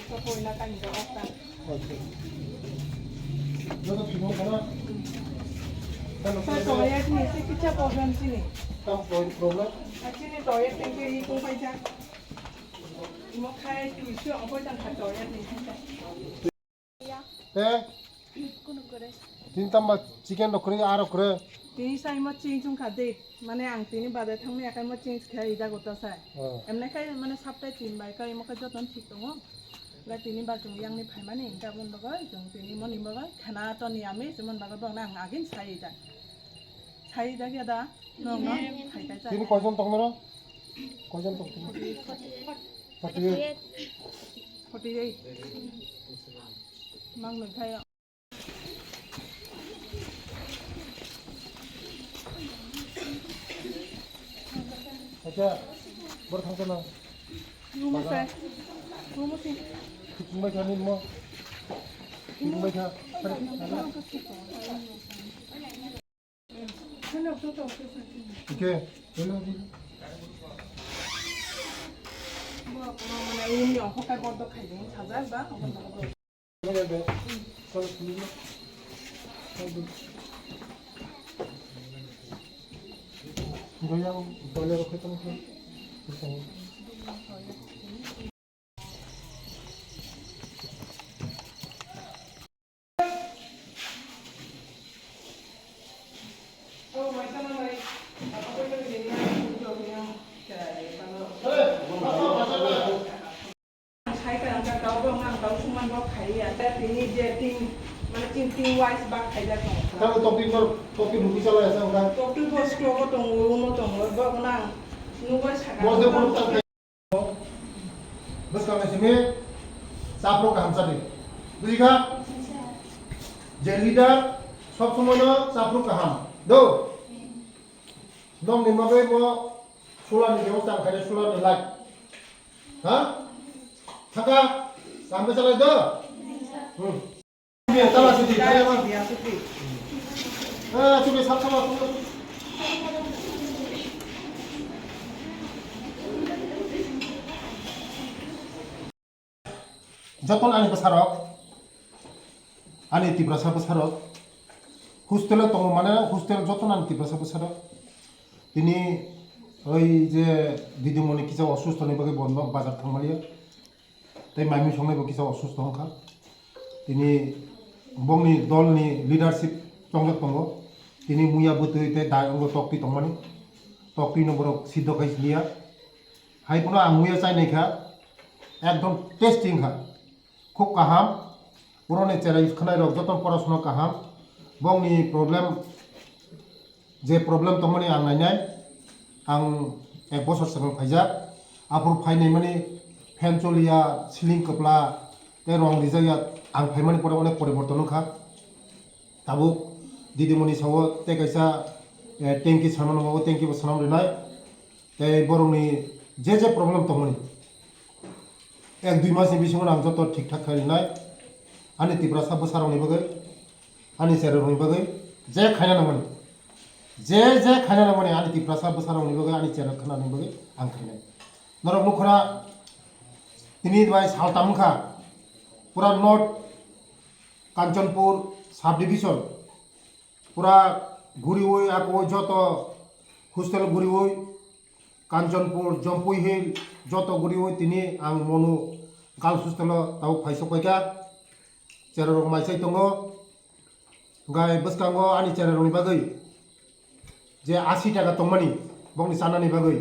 보이나 까니까 없다. 너도 비용 하나? 사 저야 니 세키차 보험지니. 땀 프로그램? 아치니 저야 땡게 이 공파이자. 이모 카이 주슈 어버장 가 저야 니 진짜. 네? 진땀마 치킨 넣고 알아 그래. Ini saya mau change kade, mana ang tini pada thang ni akan mau change kaya ida gota saya. Emne kaya mana sampai tim baik kaya mau kerja ton ठीक dong. Lah tini baju yang ni pai mana ingka pun bagai, jong tini mau ni bagai, karena ton ni ame cuma bagai bang nang agin saya ida kaya dah, nong nong, pai kaya. Tini koজন tong mana? Koজন tong. 48. 48. Mang người kaya. अच्छा बर थांसना Rumusi. खुंबाय था नि म खुंबाय था okay hello जी mana ini yang hokai bodoh kayak ini saja bah. ले दे चल खुली goyang boleh rokok itu mungkin bisa oh macam mana apa itu jadi untuk yangใช้กันจะเกาบ้างมั่งเกาชุ่มมันก็ไข่อ่ะแต่ทีนี้เจติงมันจริงๆไวส์บักไข่จะตรง kamu topi rugi salah ya saya kan ตัวที่พอสโตรก็ตรงรู้มาตรงแล้วก็นั่งนู้ว่าใช้กัน mau dia belum tak bos kami sini sapro kaham sadi bujiga jadi leader सब समय ना sapro kaham do dom ni mabe mo sulan ni व्यवस्था खाले sulan ni like हाँ थका sampai salah do biar salah sedih kaya mah biar sedih coba sama যতন আনি বসারক আনি তিব্রাসা বসারক হোস্টেলে দङ মানে হোস্টেল যতন আনি তিব্রাসা বসারক তিনি ওই যে দিদিমণি কিছু অসুস্থ নিবাকে বন্ধ বাজার থাংমালিয়া তাই মাইমি সংনাইবো কিছু অসুস্থ হংখা তিনি বংনি দলনি লিডারশিপ চংজক দङ তিনি মুয়া বতৈতে দাই অঙ্গ টকটি দংমানি টকটি নম্বরক সিদ্ধ খাইছিলিয়া হাইপুনা আং মুয়া চাইনাইখা একদম টেস্টিং খা খুব কাহাম পুরনে চেরাই খানাই রক যতন পড়াশোনা কাহাম বংনি প্রবলেম যে প্রবলেম তমনি আং নাইনাই আং এক বছর সিগাं ফাইজাক আপুর ফাইনাই মানে ফ্যান চলিয়া সিলিং কপলা তে রং রিজাইয়া আং ফাইমানি পরে অনেক পরিবর্তন খা তাবুক দিদিমণি সাও তে কাইসা ট্যাঙ্কি সামান মাবো ট্যাঙ্কি সানাম রিনাই তে বরংনি যে প্রবলেম তমনি এক দুই মাসनि बिसिङाव आं जत ठीक ठाक खालामनाय आंनि तिब्रासा बोसारावनि बागै आंनि चेरावनि बागै जे खायना नांगोन जे खायना नांगोन आंनि तिब्रासा बोसारावनि बागै आंनि चेराव खानानि बागै आं खायनाय नरक नखरा তিনি बाय सालतामखा पुरा नर्थ कांचनपुर साब डिविजन पुरा घुरिवै आको जत হোস্টেল ঘুরিवै कांचनपुर जम्पुई हिल जत घुरिवै তিনি आं मनु गार्ल्स हस्टेल ताव फाइसपायका चेरारक माइसाय दङ गाय बसकांगो आनि चेरारनि बागै जे 80 टाका दंमानि बंनि चानानि बागै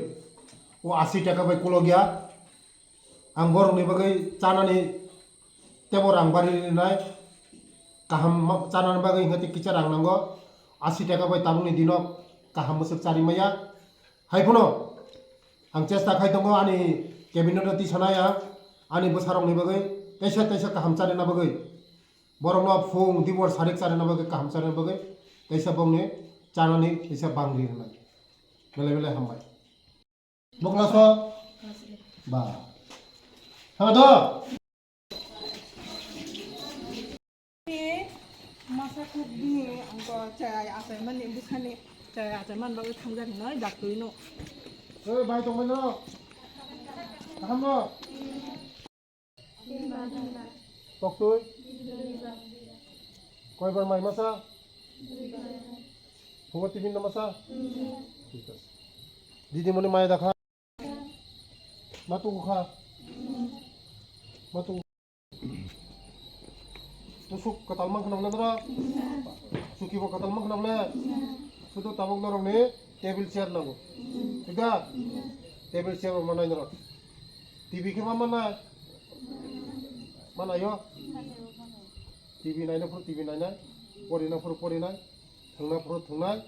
ओ 80 टाका बाय कल गया आं बरनि बागै चानानि तेबर आं बारिनाय गाहाम चानानि बागै हते किचार आं नांगो 80 टाका बाय ताबुनि दिनक गाहाम मोसक चारिमाया हायफुनो आं चेष्टा खाय दङ आनि केबिनेट ति सानाया आनि बोसारावनि बागै तैसा गाहाम चारिना बागै बरंनो फुं दिवर सारिक चारिना बागै गाहाम चारिना बागै तैसा बंनि चानानि तैसा बांग्रि होनाय बेले हामबाय बंलासो बा हादो masa kubni angko cai asaman ni bukan cai asaman baru tanggal ni dak tu ino baik dong mana kamu টক তুই কয়বার মাই মাসা ফুঙ্গা টিফিন না মাসা ঠিক আছে দিদিমণি মায়ে দেখা মাতু খা মাতু tusuk katalman kenapa nara suki bo katalman kenapa sudah tabung norong nih table chair nago tidak table chair mana nara TV ke mana mana yo TV naina pro TV naina porina pro porina thangna pro thangnai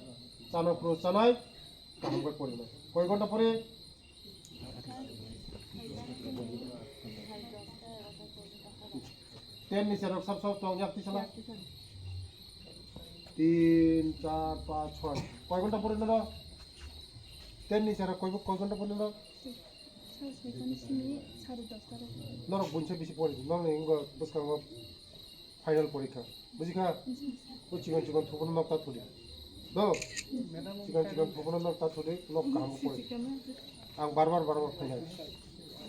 chana pro chanai kaham ko porina koi ghonta pore ten nih serok sab sab tong yakti sana 3 4 5 6 koi ghonta pore nara ten nih serok koi ghonta pore nara নরক বনছে বেশি পড়ে নরক ইঙ্গ বসকাঙ্গ final পরীক্ষা বুঝিখা ও চিকন চিকন থুবন নকটা থুলি দো চিকন চিকন থুবন নকটা থুলি নক কাম পড়ে আং বারবার বারবার ফাইনাল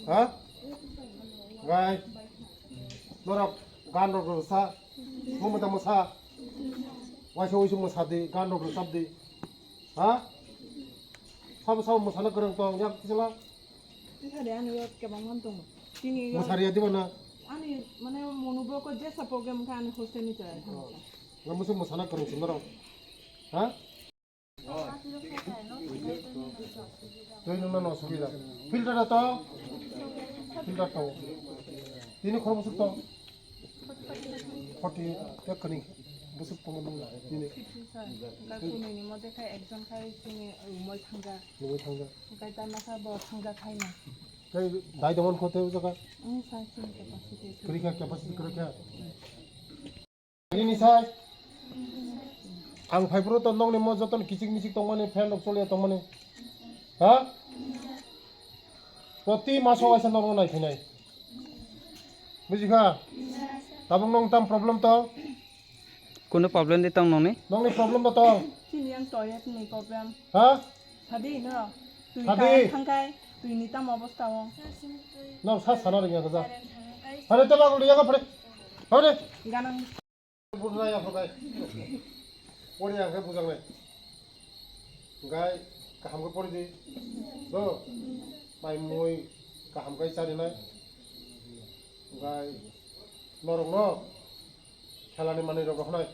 হ্যাঁ গাই নরক গান রক সা মুমতা মসা ওয়াইসো ওইসো মসাদি গান রক সাবদি হ্যাঁ সব সব মসানা করং তো ইয়াক তিলা Tadi anu ya kebangun tuh. Sini ya. Masari di mana? Ani mana monoblo ko je sa program kan hostel ni cai. Nggak mesti masana kerja sendiri, hah? Tuh ini mana sudah. Filter atau? Filter tahu. Ini kalau busuk tahu. Pati ya kening. Busuk pengen ini. Lalu ini mau deh kayak exam kayak sini umur tangga. Umur tangga. Kayak tanah sabot tangga kayak na. Kayak dai daman kote usaha. Saya sini kapasitas. Kerja kapasitas kerja. Ini saya. Ang faibro to nong ni mo joton kicik micik tong mane fan lok chole tong mane. Ha? Proti maso aisa nong nai thinai. Bujikha? Tabung nong tam problem to? কোনো problem দিতাম ননে Nong ni problem to to? Sini yang toilet nih program. Ha? Tadi no. Tadi. Tangkai. Tuh ini tam অবস্থা ও. Nong sa sana ringa kaza. Hare te bagul ya ka pare. Hare. Ganang. Bujna ya phokai. Pori ya ka bujang nai. Gai kaham ko pori di. Do. Pai moi kaham kai chari nai. Gai norong no. খেলানি মানে রকম নয়